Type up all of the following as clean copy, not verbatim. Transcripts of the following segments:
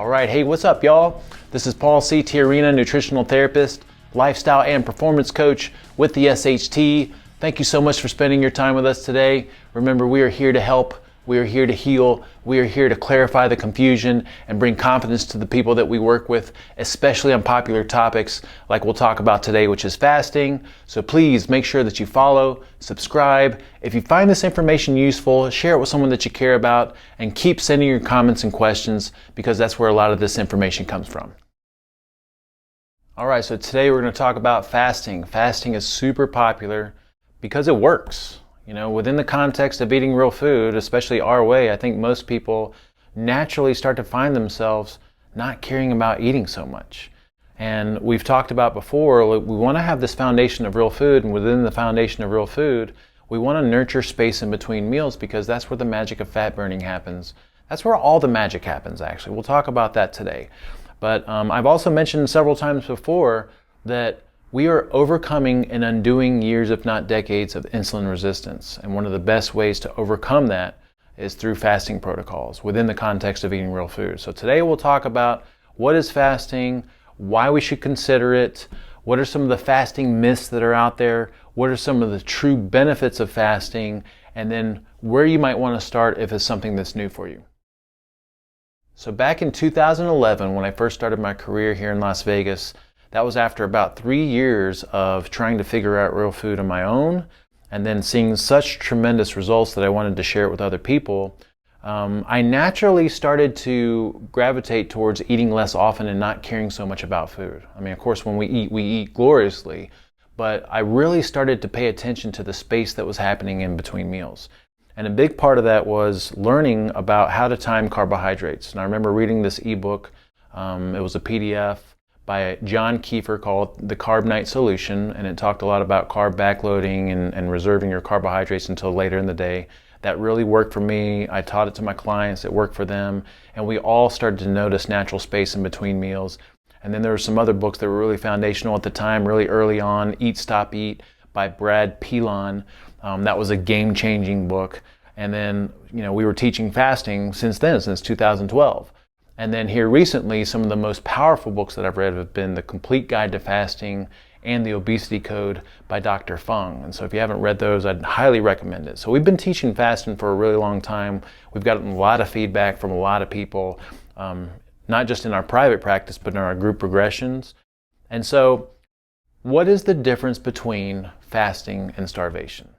All right, hey, what's up, y'all? This is Paul C. Tiarina, nutritional therapist, lifestyle and performance coach with the SHT. Thank you so much for spending your time with us today. Remember, we are here to help. We are here to heal. We are here to clarify the confusion and bring confidence to the people that we work with, especially on popular topics like we'll talk about today, which is fasting. So please make sure that you follow, subscribe. If you find this information useful, share it with someone that you care about, and keep sending your comments and questions because that's where a lot of this information comes from. All right, so today we're going to talk about fasting. Fasting is super popular because it works. You know, within the context of eating real food, especially our way, I think most people naturally start to find themselves not caring about eating so much. And we've talked about before, we want to have this foundation of real food, and within the foundation of real food, we want to nurture space in between meals because that's where the magic of fat burning happens. That's where all the magic happens, actually. We'll talk about that today. But I've also mentioned several times before that we are overcoming and undoing years, if not decades, of insulin resistance. And one of the best ways to overcome that is through fasting protocols within the context of eating real food. So today we'll talk about what is fasting, why we should consider it, what are some of the fasting myths that are out there, what are some of the true benefits of fasting, and then where you might want to start if it's something that's new for you. So back in 2011, when I first started my career here in Las Vegas, that was after about 3 years of trying to figure out real food on my own and then seeing such tremendous results that I wanted to share it with other people. I naturally started to gravitate towards eating less often and not caring so much about food. I mean, of course, when we eat gloriously, but I really started to pay attention to the space that was happening in between meals. And a big part of that was learning about how to time carbohydrates. And I remember reading this ebook. It was a PDF by John Kiefer called The Carb Night Solution, and it talked a lot about carb backloading and reserving your carbohydrates until later in the day. That really worked for me. I taught it to my clients, it worked for them, and we all started to notice natural space in between meals. And then there were some other books that were really foundational at the time, really early on, Eat, Stop, Eat by Brad Pilon. That was a game-changing book. And then, you know, we were teaching fasting since then, since 2012. And then here recently, some of the most powerful books that I've read have been The Complete Guide to Fasting and The Obesity Code by Dr. Fung. And so if you haven't read those, I'd highly recommend it. So we've been teaching fasting for a really long time. We've gotten a lot of feedback from a lot of people, not just in our private practice, but in our group progressions. And so what is the difference between fasting and starvation?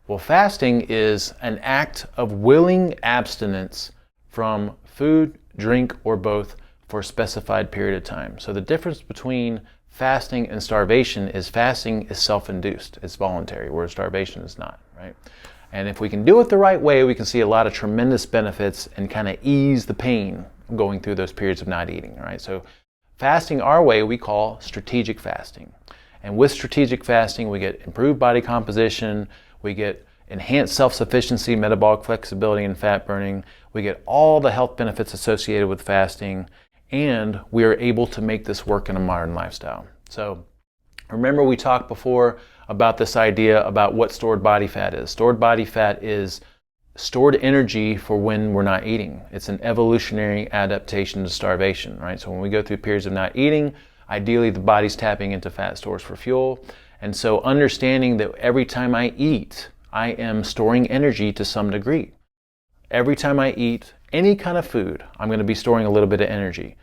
Well, fasting is an act of willing abstinence from food, drink, or both for a specified period of time. So the difference between fasting and starvation is fasting is self-induced, it's voluntary, whereas starvation is not, right? And if we can do it the right way, we can see a lot of tremendous benefits and kind of ease the pain of going through those periods of not eating, right? So fasting our way we call strategic fasting. And with strategic fasting, we get improved body composition, we get enhanced self-sufficiency, metabolic flexibility, and fat burning. We get all the health benefits associated with fasting, and we are able to make this work in a modern lifestyle. So remember we talked before about this idea about what stored body fat is. Stored body fat is stored energy for when we're not eating. It's an evolutionary adaptation to starvation, right? So when we go through periods of not eating, ideally the body's tapping into fat stores for fuel. And so understanding that every time I eat, I am storing energy to some degree. Every time I eat any kind of food, I'm going to be storing a little bit of energy.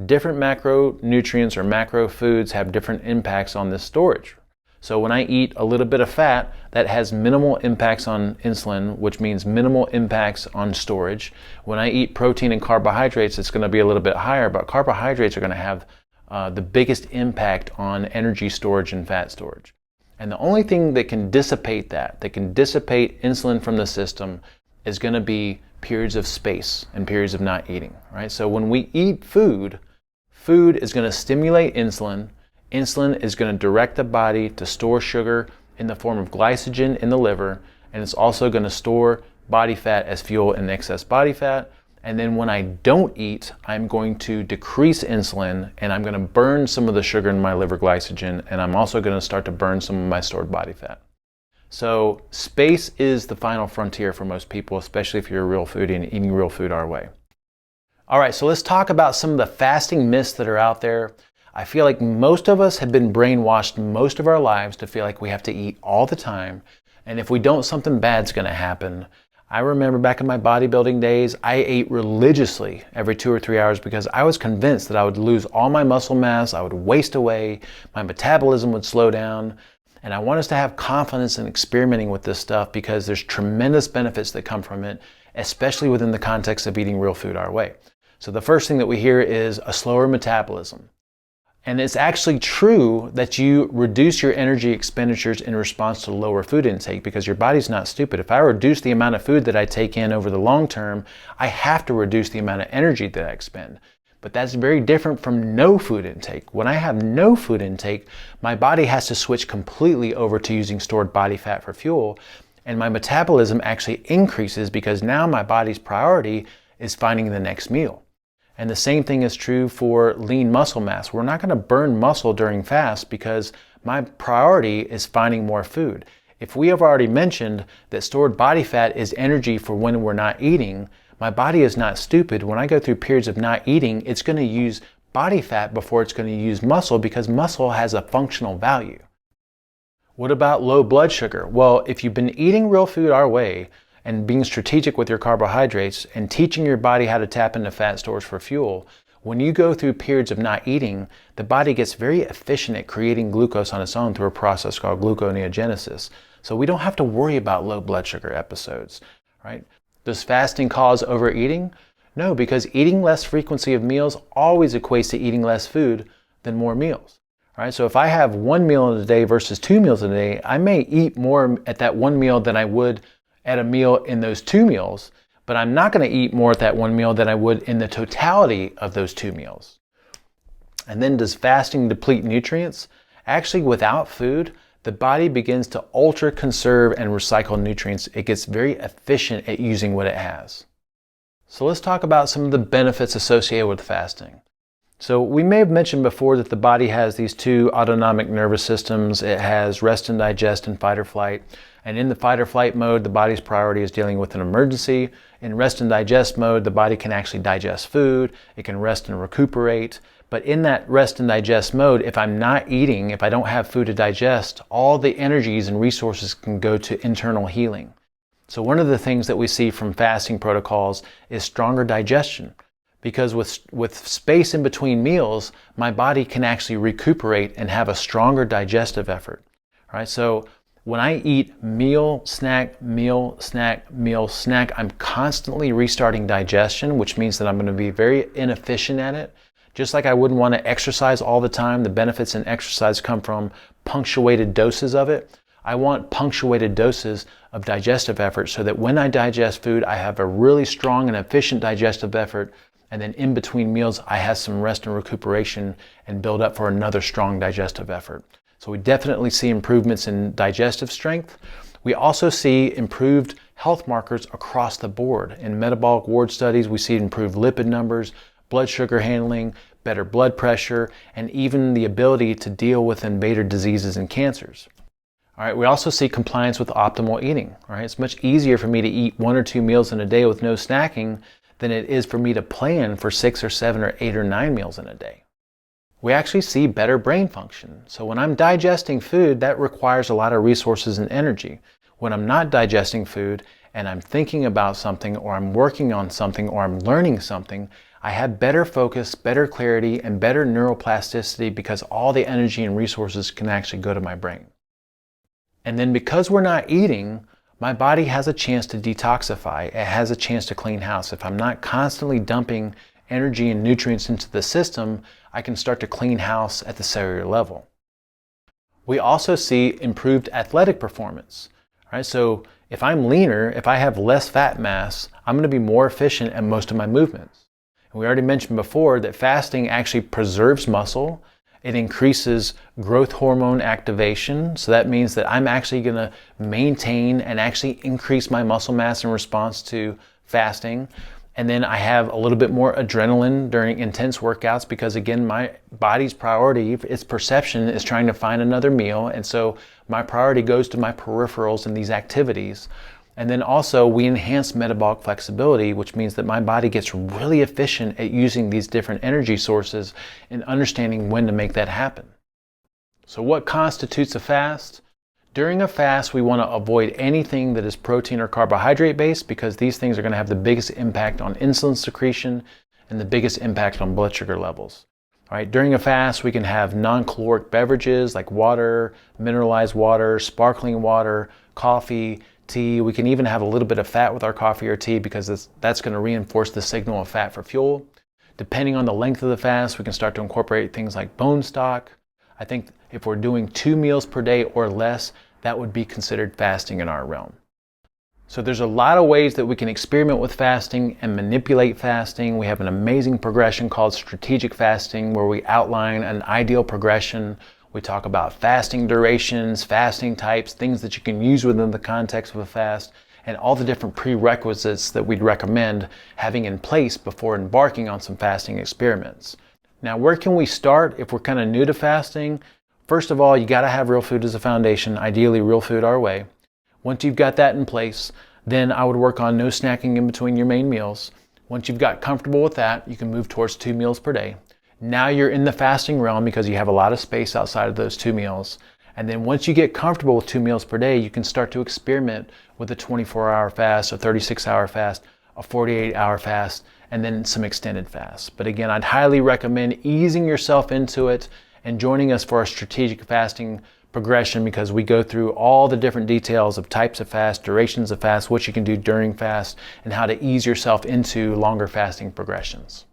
Different macronutrients or macro foods have different impacts on this storage. So when I eat a little bit of fat, that has minimal impacts on insulin, which means minimal impacts on storage. When I eat protein and carbohydrates, it's going to be a little bit higher, but carbohydrates are going to have the biggest impact on energy storage and fat storage. And the only thing that can dissipate that can dissipate insulin from the system is going to be periods of space and periods of not eating, right? So when we eat food, food is going to stimulate insulin. Insulin is going to direct the body to store sugar in the form of glycogen in the liver, and it's also going to store body fat as fuel and excess body fat. And then when I don't eat, I'm going to decrease insulin and I'm going to burn some of the sugar in my liver glycogen, and I'm also going to start to burn some of my stored body fat. So space is the final frontier for most people, especially if you're a real foodie and eating real food our way. All right, so let's talk about some of the fasting myths that are out there. I feel like most of us have been brainwashed most of our lives to feel like we have to eat all the time, and if we don't, something bad's going to happen. I remember back in my bodybuilding days, I ate religiously every 2 or 3 hours because I was convinced that I would lose all my muscle mass, I would waste away, my metabolism would slow down, and I want us to have confidence in experimenting with this stuff because there's tremendous benefits that come from it, especially within the context of eating real food our way. So the first thing that we hear is a slower metabolism. And it's actually true that you reduce your energy expenditures in response to lower food intake because your body's not stupid. If I reduce the amount of food that I take in over the long term, I have to reduce the amount of energy that I expend. But that's very different from no food intake. When I have no food intake, my body has to switch completely over to using stored body fat for fuel, and my metabolism actually increases because now my body's priority is finding the next meal. And the same thing is true for lean muscle mass. We're not going to burn muscle during fast because my priority is finding more food. If we have already mentioned that stored body fat is energy for when we're not eating, my body is not stupid. When I go through periods of not eating, it's going to use body fat before it's going to use muscle because muscle has a functional value. What about low blood sugar? Well, if you've been eating real food our way, and being strategic with your carbohydrates and teaching your body how to tap into fat stores for fuel, when you go through periods of not eating, the body gets very efficient at creating glucose on its own through a process called gluconeogenesis. So we don't have to worry about low blood sugar episodes, right? Does fasting cause overeating? No, because eating less frequency of meals always equates to eating less food than more meals. Right? So if I have 1 meal in a day versus 2 meals in a day, I may eat more at that 1 meal than I would at a meal in those 2 meals, but I'm not going to eat more at that 1 meal than I would in the totality of those 2 meals. And then does fasting deplete nutrients? Actually, without food, the body begins to ultra conserve and recycle nutrients. It gets very efficient at using what it has. So let's talk about some of the benefits associated with fasting. So we may have mentioned before that the body has these 2 autonomic nervous systems. It has rest and digest and fight or flight. And in the fight or flight mode, the body's priority is dealing with an emergency. In rest and digest mode, the body can actually digest food. It can rest and recuperate. But in that rest and digest mode, if I'm not eating, if I don't have food to digest, all the energies and resources can go to internal healing. So one of the things that we see from fasting protocols is stronger digestion. Because with space in between meals, my body can actually recuperate and have a stronger digestive effort. Right? So when I eat meal, snack, meal, snack, meal, snack, I'm constantly restarting digestion, which means that I'm going to be very inefficient at it. Just like I wouldn't want to exercise all the time, the benefits in exercise come from punctuated doses of it. I want punctuated doses of digestive effort so that when I digest food, I have a really strong and efficient digestive effort. And then in between meals, I have some rest and recuperation and build up for another strong digestive effort. So we definitely see improvements in digestive strength. We also see improved health markers across the board. In metabolic ward studies, we see improved lipid numbers, blood sugar handling, better blood pressure, and even the ability to deal with invader diseases and cancers. All right, we also see compliance with optimal eating. All right, it's much easier for me to eat 1 or 2 meals in a day with no snacking than it is for me to plan for 6 or 7 or 8 or 9 meals in a day. We actually see better brain function. So when I'm digesting food, that requires a lot of resources and energy. When I'm not digesting food and I'm thinking about something or I'm working on something or I'm learning something, I have better focus, better clarity, and better neuroplasticity because all the energy and resources can actually go to my brain. And then because we're not eating, my body has a chance to detoxify. It has a chance to clean house. If I'm not constantly dumping energy and nutrients into the system, I can start to clean house at the cellular level. We also see improved athletic performance. Right? So if I'm leaner, if I have less fat mass, I'm going to be more efficient at most of my movements. And we already mentioned before that fasting actually preserves muscle. It increases growth hormone activation. So that means that I'm actually going to maintain and actually increase my muscle mass in response to fasting. And then I have a little bit more adrenaline during intense workouts because, again, my body's priority, its perception, is trying to find another meal. And so my priority goes to my peripherals in these activities. And then also we enhance metabolic flexibility, which means that my body gets really efficient at using these different energy sources and understanding when to make that happen. So what constitutes a fast? During a fast, we want to avoid anything that is protein or carbohydrate based, because these things are going to have the biggest impact on insulin secretion and the biggest impact on blood sugar levels. All right, during a fast, we can have non-caloric beverages like water, mineralized water, sparkling water, coffee, tea. We can even have a little bit of fat with our coffee or tea, because that's going to reinforce the signal of fat for fuel. Depending on the length of the fast, we can start to incorporate things like bone stock. I think if we're doing 2 meals per day or less, that would be considered fasting in our realm. So there's a lot of ways that we can experiment with fasting and manipulate fasting. We have an amazing progression called strategic fasting, where we outline an ideal progression. We talk about fasting durations, fasting types, things that you can use within the context of a fast, and all the different prerequisites that we'd recommend having in place before embarking on some fasting experiments. Now, where can we start if we're kind of new to fasting? First of all, you got to have real food as a foundation, ideally real food our way. Once you've got that in place, then I would work on no snacking in between your main meals. Once you've got comfortable with that, you can move towards 2 meals per day. Now you're in the fasting realm because you have a lot of space outside of those 2 meals. And then once you get comfortable with 2 meals per day, you can start to experiment with a 24-hour fast, a 36-hour fast, a 48-hour fast, and then some extended fasts. But again, I'd highly recommend easing yourself into it and joining us for our strategic fasting progression, because we go through all the different details of types of fast, durations of fast, what you can do during fast, and how to ease yourself into longer fasting progressions.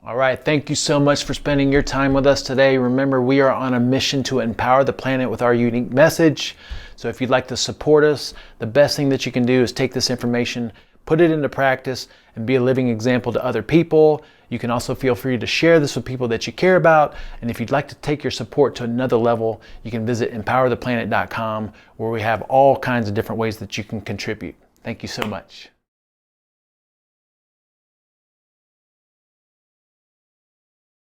All right, thank you so much for spending your time with us today. Remember, we are on a mission to empower the planet with our unique message. So if you'd like to support us, the best thing that you can do is take this information, put it into practice, and be a living example to other people. You can also feel free to share this with people that you care about. And if you'd like to take your support to another level, you can visit empowertheplanet.com, where we have all kinds of different ways that you can contribute. Thank you so much.